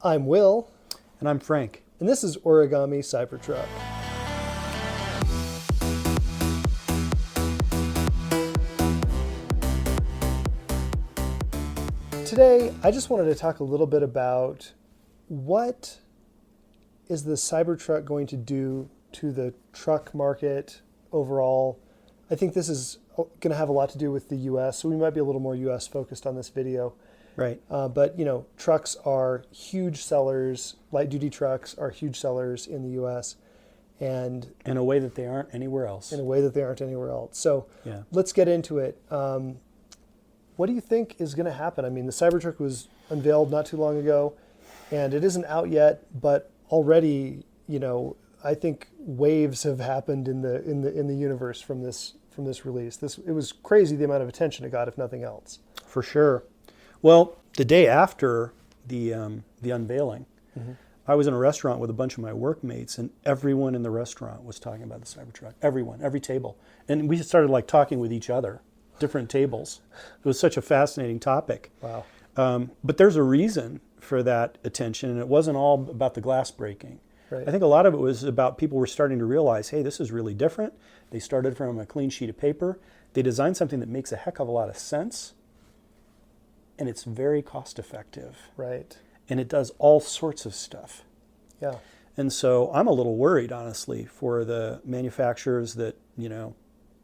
I'm Will, And I'm Frank. and this is Origami Cybertruck. Today, I just wanted to talk a little bit about what is the Cybertruck going to do to the truck market overall. I think this is going to have a lot to do with the U.S., so we might be a little more U.S. focused on this video. Right. But, you know, trucks are huge sellers. Light-duty trucks are huge sellers in the U.S. and In a way that they aren't anywhere else. in a way that they aren't anywhere else. So Yeah. let's get into it. What do you think is going to happen? I mean, the Cybertruck was unveiled not too long ago, and it isn't out yet, but already, you know, I think waves have happened in the universe from this release. It was crazy the amount of attention it got, if nothing else. For sure. Well, the day after the unveiling, I was in a restaurant with a bunch of my workmates, and everyone in the restaurant was talking about the Cybertruck. Everyone, every table. And we started like talking with each other, different tables. It was such a fascinating topic. Wow. But there's a reason for that attention, and it wasn't all about the glass breaking. Right. I think a lot of it was about people were starting to realize, hey, this is really different. They started from a clean sheet of paper. They designed something that makes a heck of a lot of sense, and it's very cost effective. Right. And it does all sorts of stuff. Yeah. And so I'm a little worried, honestly, for the manufacturers that, you know,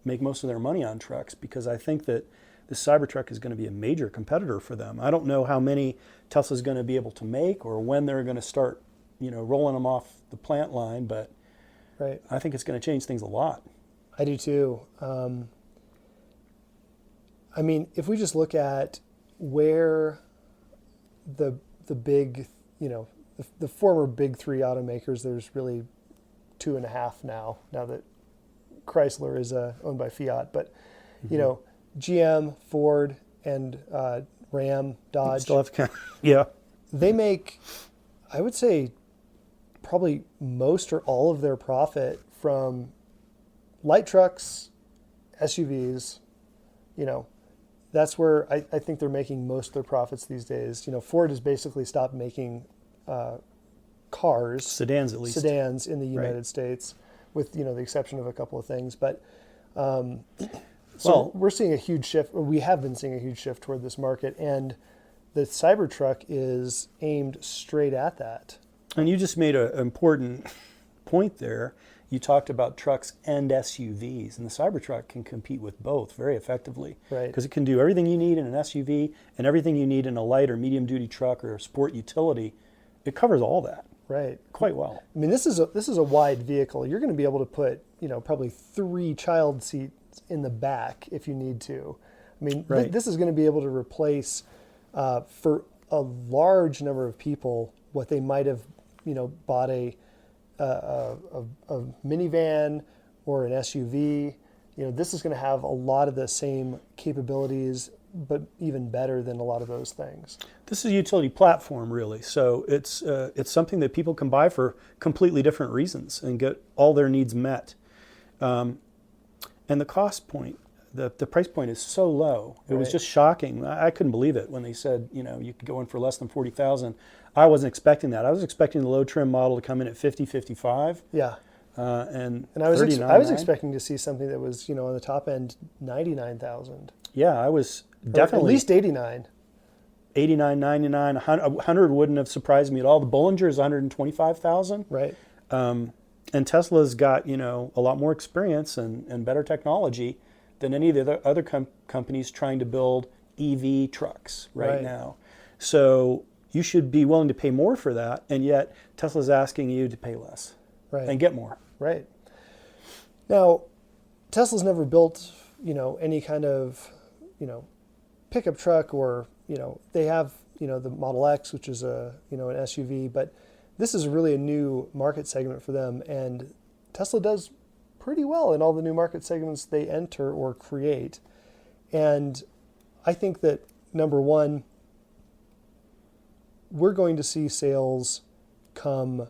make most of their money on trucks, because I think that the Cybertruck is going to be a major competitor for them. I don't know how many Tesla's going to be able to make or when they're going to start, you know, rolling them off the plant line, but Right. I think it's going to change things a lot. I do too. I mean, if we just look at where the big, you know, the former big three automakers, there's really 2.5 now that Chrysler is owned by Fiat. But, you know, GM, Ford, and Ram, Dodge, Still have to, yeah. they make, I would say, probably most or all of their profit from light trucks, SUVs. You know, that's where I think they're making most of their profits these days. You know, Ford has basically stopped making cars, Sedans at least. sedans in the United Right. States, with, you know, the exception of a couple of things. But so Well- we're seeing a huge shift, or we have been seeing a huge shift toward this market, and the Cybertruck is aimed straight at that. And you just made an important point there. You talked about trucks and SUVs, and the Cybertruck can compete with both very effectively. Right. Because it can do everything you need in an SUV and everything you need in a light or medium duty truck or a sport utility. It covers all that Right. quite well. I mean, this is a wide vehicle. You're going to be able to put, you know, probably 3 child seats in the back if you need to. I mean, Right. this is going to be able to replace for a large number of people what they might have, you know, bought a minivan or an SUV. You know, this is going to have a lot of the same capabilities, but even better than a lot of those things. This is a utility platform, really. So it's something that people can buy for completely different reasons and get all their needs met. And the cost point, the price point is so low. It was Right. just shocking. I couldn't believe it when they said, you know, you could go in for less than $40,000. I wasn't expecting that. I was expecting the low trim model to come in at 50, 55, Yeah. and And I was 39.9. expecting to see something that was, you know, on the top end, 99,000. Yeah, I was Or definitely at least 89. 89, 99, 100 wouldn't have surprised me at all. The Bollinger is 125,000. Right. And Tesla's got, you know, a lot more experience and better technology than any of the other companies trying to build EV trucks right now. So you should be willing to pay more for that, and yet Tesla's asking you to pay less Right. and get more. Right. Now, Tesla's never built, you know, any kind of, you know, pickup truck, or, you know, they have, you know, the Model X, which is a, you know, an SUV, but this is really a new market segment for them, and Tesla does pretty well in all the new market segments they enter or create. And I think that, number one, we're going to see sales come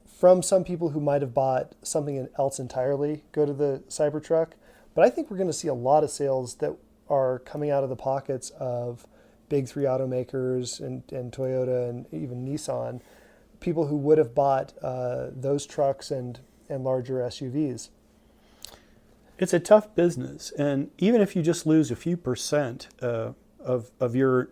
from some people who might have bought something else entirely go to the Cybertruck. But I think we're going to see a lot of sales that are coming out of the pockets of big three automakers and Toyota and even Nissan, people who would have bought those trucks and larger SUVs. It's a tough business, and even if you just lose a few percent of the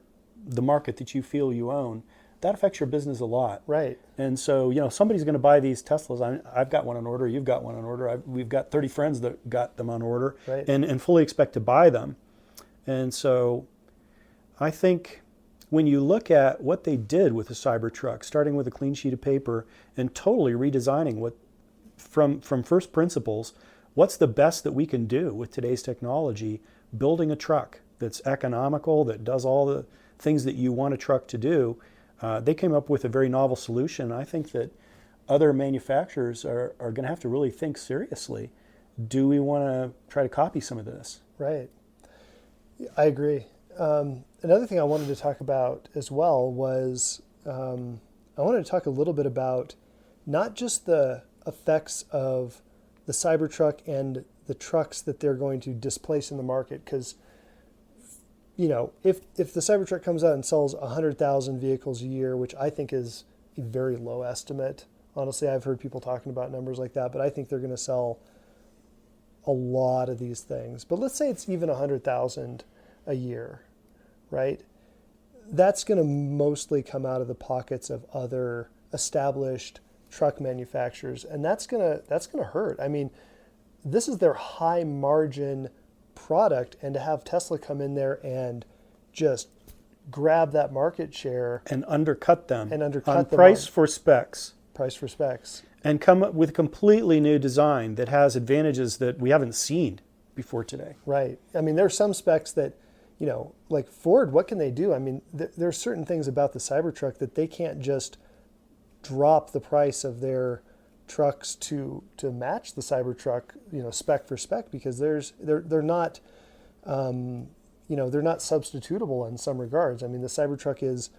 market that you feel you own, that affects your business a lot. Right. And so, somebody's going to buy these Teslas. I've got one on order. You've got one on order. We've got 30 friends that got them on order, right, and fully expect to buy them. And so I think when you look at what they did with the Cybertruck, starting with a clean sheet of paper and totally redesigning what from first principles, what's the best that we can do with today's technology, building a truck that's economical, that does all the things that you want a truck to do. They came up with a very novel solution. I think that other manufacturers are going to have to really think seriously. Do we want to try to copy some of this? Right. I agree. Another thing I wanted to talk about as well was I wanted to talk a little bit about not just the effects of the Cybertruck and the trucks that they're going to displace in the market, because if the Cybertruck comes out and sells 100,000 vehicles a year, which I think is a very low estimate. Honestly, I've heard people talking about numbers like that, but I think they're going to sell a lot of these things. But let's say it's even 100,000 a year, right? That's going to mostly come out of the pockets of other established truck manufacturers, and that's going to hurt. I mean, this is their high margin product, and to have Tesla come in there and just grab that market share and undercut them on price for specs, and come up with a completely new design that has advantages that we haven't seen before today. Right. I mean, there are some specs that, like Ford, what can they do? I mean, there are certain things about the Cybertruck that they can't just drop the price of their trucks to match the Cybertruck, spec for spec, because they're not, they're not substitutable in some regards. I mean, the Cybertruck is,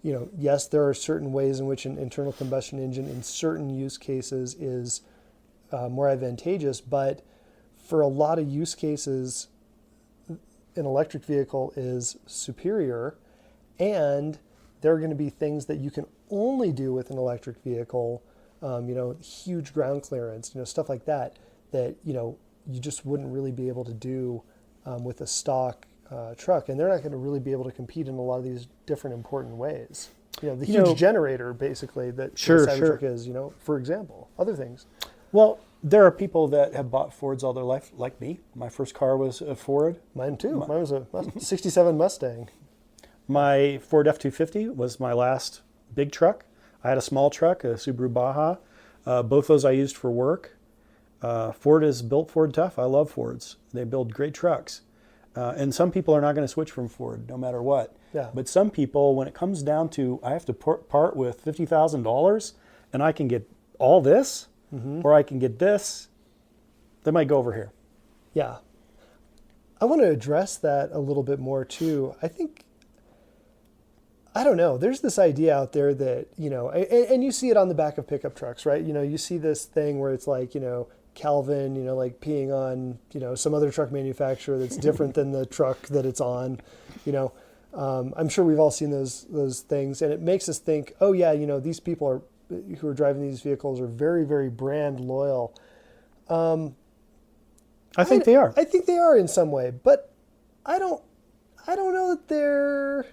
yes, there are certain ways in which an internal combustion engine in certain use cases is more advantageous, but for a lot of use cases, an electric vehicle is superior, and there are going to be things that you can only do with an electric vehicle, huge ground clearance, stuff like that, you just wouldn't really be able to do with a stock truck. And they're not going to really be able to compete in a lot of these different important ways. The huge generator, basically, that the Cybertruck is, for example, other things. Well, there are people that have bought Fords all their life, like me. My first car was a Ford. Mine too. Mine was a 67 Mustang. My Ford F-250 was my last big truck. I had a small truck, a Subaru Baja. Both those I used for work. Ford has built Ford tough. I love Fords. They build great trucks. And some people are not going to switch from Ford no matter what. Yeah. But some people, when it comes down to I have to part with $50,000 and I can get all this, or I can get this, they might go over here. Yeah. I want to address that a little bit more too. I don't know. There's this idea out there that, and you see it on the back of pickup trucks, right? You see this thing where it's like, Calvin, like peeing on, some other truck manufacturer that's different than the truck that it's on, I'm sure we've all seen those things, and it makes us think, oh yeah, these people who are driving these vehicles are very, very brand loyal. I think they are. I think they are in some way, but I don't know that they're,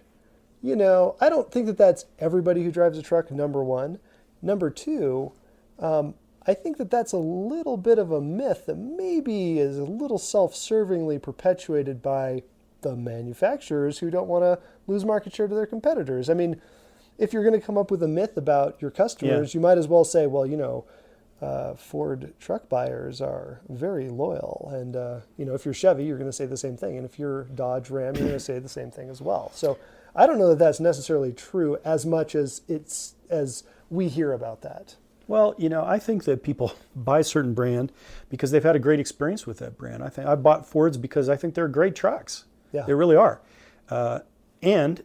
I don't think that that's everybody who drives a truck, number one. Number two, I think that that's a little bit of a myth that maybe is a little self-servingly perpetuated by the manufacturers who don't want to lose market share to their competitors. I mean, if you're going to come up with a myth about your customers, you might as well say, well, Ford truck buyers are very loyal. And, if you're Chevy, you're going to say the same thing. And if you're Dodge Ram, you're going to say the same thing as well. So I don't know that that's necessarily true as much as as we hear about that. Well, I think that people buy a certain brand because they've had a great experience with that brand. I bought Fords because I think they're great trucks. Yeah. They really are. And,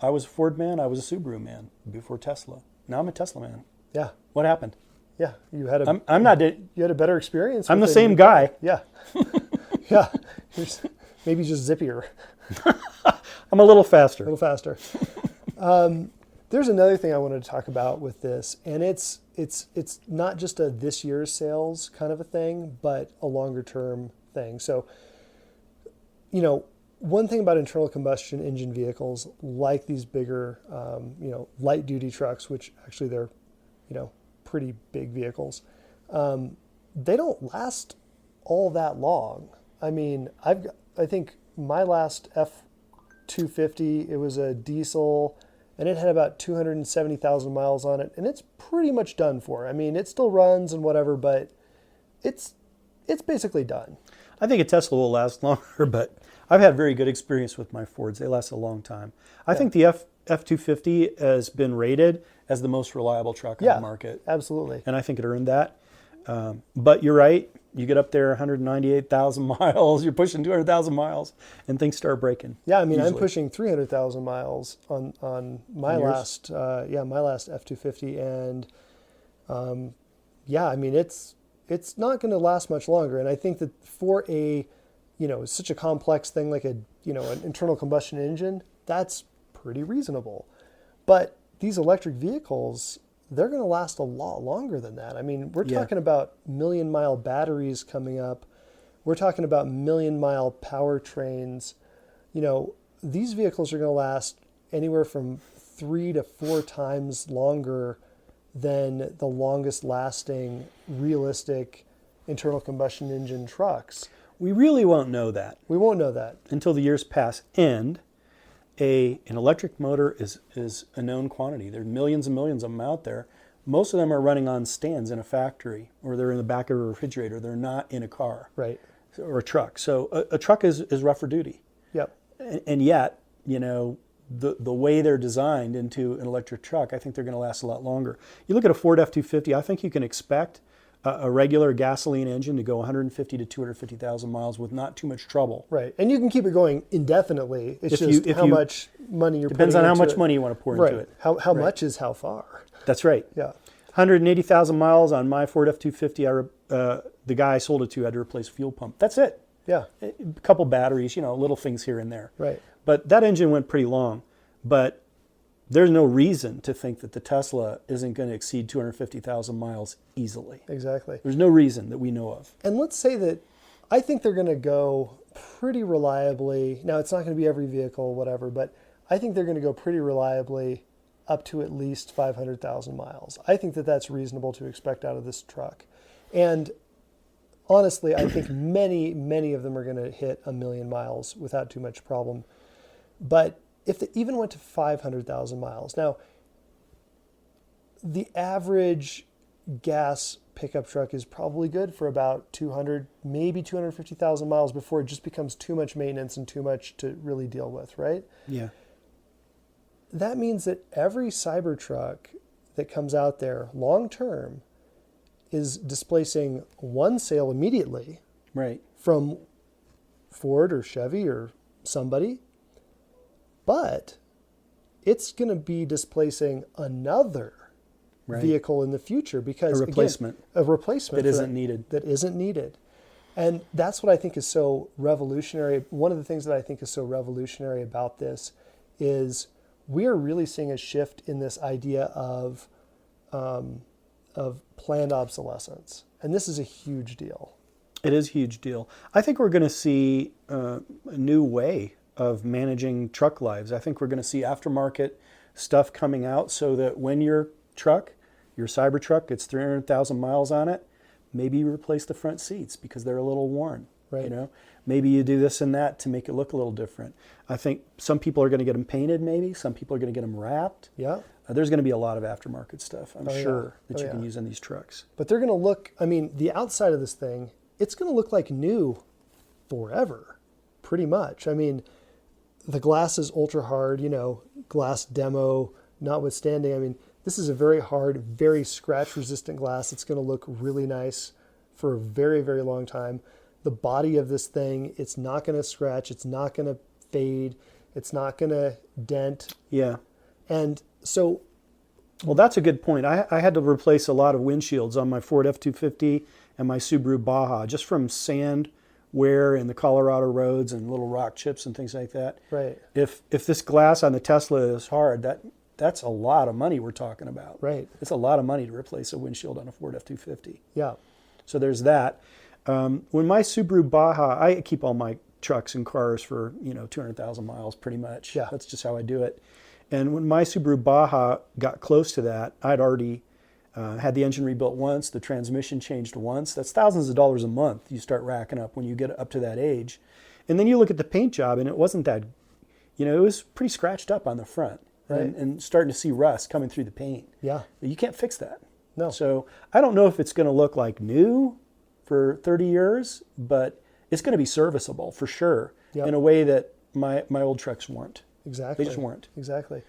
I was a Ford man, I was a Subaru man before Tesla. Now I'm a Tesla man. Yeah. What happened? Yeah. You had you had a better experience. I'm the same guy. Yeah. Yeah. Maybe just zippier. I'm a little faster. A little faster. There's another thing I wanted to talk about with this, and it's not just a this year's sales kind of a thing, but a longer term thing. So, one thing about internal combustion engine vehicles, like these bigger, light duty trucks, which actually they're, pretty big vehicles, they don't last all that long. I mean, I think my last F-250, it was a diesel, and it had about 270,000 miles on it, and it's pretty much done for. I mean, it still runs and whatever, but it's basically done. I think a Tesla will last longer, but I've had very good experience with my Fords. They last a long time. I think the F-250 has been rated as the most reliable truck on the market. Absolutely. And I think it earned that. But you're right. You get up there 198,000 miles, you're pushing 200,000 miles, and things start breaking. Yeah, I mean, usually. I'm pushing 300,000 miles on my last F-250, and I mean, it's not going to last much longer. And I think that for such a complex thing like an internal combustion engine, that's pretty reasonable. But these electric vehicles, they're going to last a lot longer than that. I mean, we're talking about million-mile batteries coming up. We're talking about million-mile powertrains. These vehicles are going to last anywhere from 3 to 4 times longer than the longest-lasting, realistic internal combustion engine trucks. We really won't know that. We won't know that until the years pass. And an electric motor is a known quantity. There are millions and millions of them out there. Most of them are running on stands in a factory, or they're in the back of a refrigerator. They're not in a car, right, or a truck. So a truck is rougher duty. Yep. And yet, the way they're designed into an electric truck, I think they're going to last a lot longer. You look at a Ford F-250, I think you can expect a regular gasoline engine to go 150 to 250,000 miles with not too much trouble. Right, and you can keep it going indefinitely. It's just how much money you're putting into it. Depends on how much money you want to pour into it. How much is how far. That's right. Yeah. 180,000 miles on my Ford F-250. The guy I sold it to had to replace fuel pump. That's it. Yeah. A couple batteries, little things here and there. Right. But that engine went pretty long. But there's no reason to think that the Tesla isn't going to exceed 250,000 miles easily. Exactly. There's no reason that we know of. And let's say that I think they're going to go pretty reliably. Now, it's not going to be every vehicle, whatever, but I think they're going to go pretty reliably up to at least 500,000 miles. I think that that's reasonable to expect out of this truck. And honestly, I think many, many of them are going to hit 1 million miles without too much problem. But if they even went to 500,000 miles, now, the average gas pickup truck is probably good for about 200, maybe 250,000 miles before it just becomes too much maintenance and too much to really deal with, right? Yeah. That means that every Cybertruck that comes out there long term is displacing one sale immediately, right, from Ford or Chevy or somebody, but it's going to be displacing another vehicle in the future because a replacement that isn't needed. And that's what I think is so revolutionary. One of the things that I think is so revolutionary about this is we are really seeing a shift in this idea of planned obsolescence. And this is a huge deal. It is a huge deal. I think we're going to see a new way of managing truck lives. I think we're going to see aftermarket stuff coming out so that when your Cybertruck gets 300,000 miles on it, maybe you replace the front seats because they're a little worn. Right. Maybe you do this and that to make it look a little different. I think some people are going to get them painted, maybe. Some people are going to get them wrapped. Yeah. There's going to be a lot of aftermarket stuff, I'm sure, that you can use in these trucks. But they're going to look, the outside of this thing, it's going to look like new forever, pretty much. The glass is ultra hard, glass demo notwithstanding. This is a very hard, very scratch-resistant glass. It's going to look really nice for a very, very long time. The body of this thing, it's not going to scratch. It's not going to fade. It's not going to dent. Yeah. And so... Well, that's a good point. I had to replace a lot of windshields on my Ford F-250 and my Subaru Baja just from sand wear in the Colorado roads and little rock chips and things like that. Right. If this glass on the Tesla is hard, that's a lot of money we're talking about. Right. It's a lot of money to replace a windshield on a Ford F-250. Yeah. So there's that. When my Subaru Baja, I keep all my trucks and cars for 200,000 miles pretty much. Yeah. That's just how I do it. And when my Subaru Baja got close to that, I'd already had the engine rebuilt once, the transmission changed once. That's thousands of dollars a month you start racking up when you get up to that age. And then you look at the paint job, and it wasn't that, it was pretty scratched up on the front. Right. And starting to see rust coming through the paint. Yeah. You can't fix that. No. So I don't know if it's going to look like new for 30 years, but it's going to be serviceable for sure. Yep. In a way that my old trucks weren't. Exactly. They just weren't. Exactly.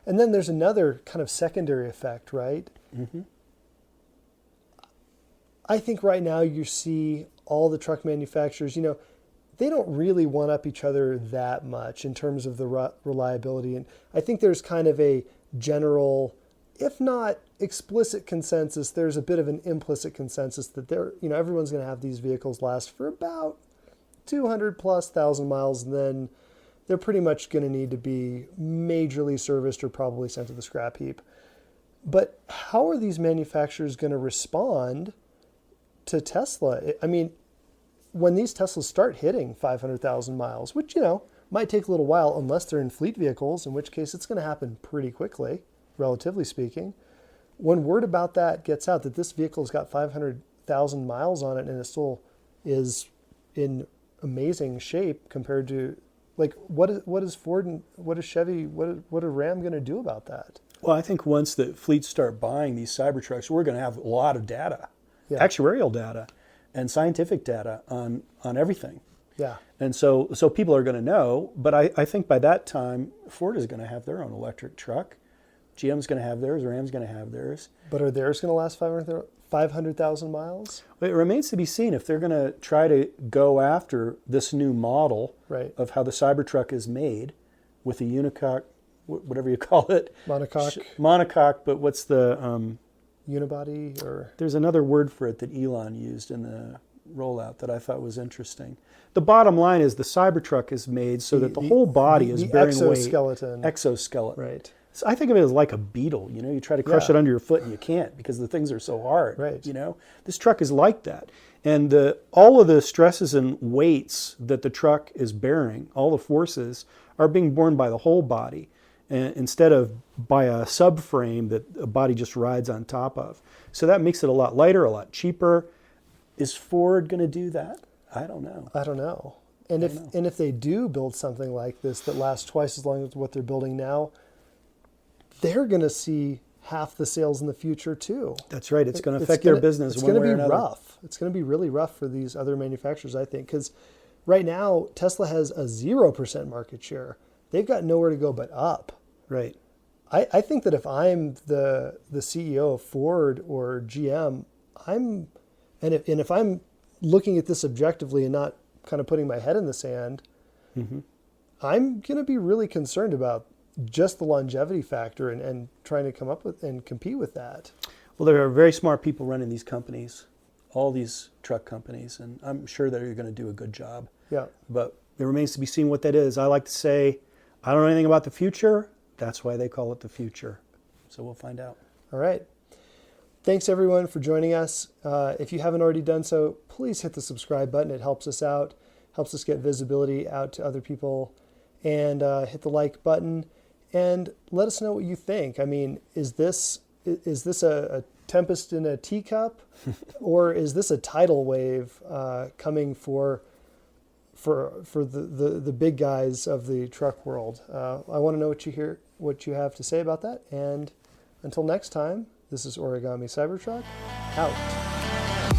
And then there's another kind of secondary effect, right? Mm-hmm. I think right now you see all the truck manufacturers, they don't really one up each other that much in terms of the reliability. And I think there's kind of a general, if not explicit consensus, there's a bit of an implicit consensus that everyone's going to have these vehicles last for about 200,000+ miles, and then they're pretty much going to need to be majorly serviced or probably sent to the scrap heap. But how are these manufacturers going to respond to Tesla? I mean, when these Teslas start hitting 500,000 miles, which, might take a little while unless they're in fleet vehicles, in which case it's going to happen pretty quickly, relatively speaking. When word about that gets out, that this vehicle's got 500,000 miles on it and it still is in amazing shape compared to, what is Ford and what is Chevy, what are Ram going to do about that? Well, I think once the fleets start buying these Cybertrucks, we're going to have a lot of data, actuarial data and scientific data on everything. Yeah. And so people are going to know, but I think by that time, Ford is going to have their own electric truck. GM's going to have theirs, Ram's going to have theirs. But are theirs going to last 500,000 miles? It remains to be seen if they're going to try to go after this new model of how the Cybertruck is made with a unicoque, whatever you call it. Monocoque. Monocoque, but what's the... unibody or... There's another word for it that Elon used in the rollout that I thought was interesting. The bottom line is the Cybertruck is made so that the whole body is bearing exoskeleton. weight. Exoskeleton. Right. So I think of it as like a beetle. You try to crush it under your foot and you can't because the things are so hard. Right. This truck is like that. And all of the stresses and weights that the truck is bearing, all the forces, are being borne by the whole body instead of by a subframe that a body just rides on top of. So that makes it a lot lighter, a lot cheaper. Is Ford going to do that? I don't know. I don't know. And if they do build something like this that lasts twice as long as what they're building now, they're going to see half the sales in the future too. That's right. It's going to affect their business one way or another. It's going to be rough. It's going to be really rough for these other manufacturers, I think, because right now Tesla has a 0% market share. They've got nowhere to go but up. Right. I think that if I'm the CEO of Ford or GM, if I'm looking at this objectively and not kind of putting my head in the sand, I'm going to be really concerned about just the longevity factor and trying to come up with and compete with that. Well, there are very smart people running these companies, all these truck companies, and I'm sure that you're going to do a good job. Yeah. But it remains to be seen what that is. I like to say, I don't know anything about the future. That's why they call it the future. So we'll find out. All right. Thanks, everyone, for joining us. If you haven't already done so, please hit the subscribe button. It helps us out, helps us get visibility out to other people. And hit the like button and let us know what you think. I mean, is this a tempest in a teacup, or is this a tidal wave coming for the big guys of the truck world? I want to know what you have to say about that. And until next time, this is Origami Cybertruck, out.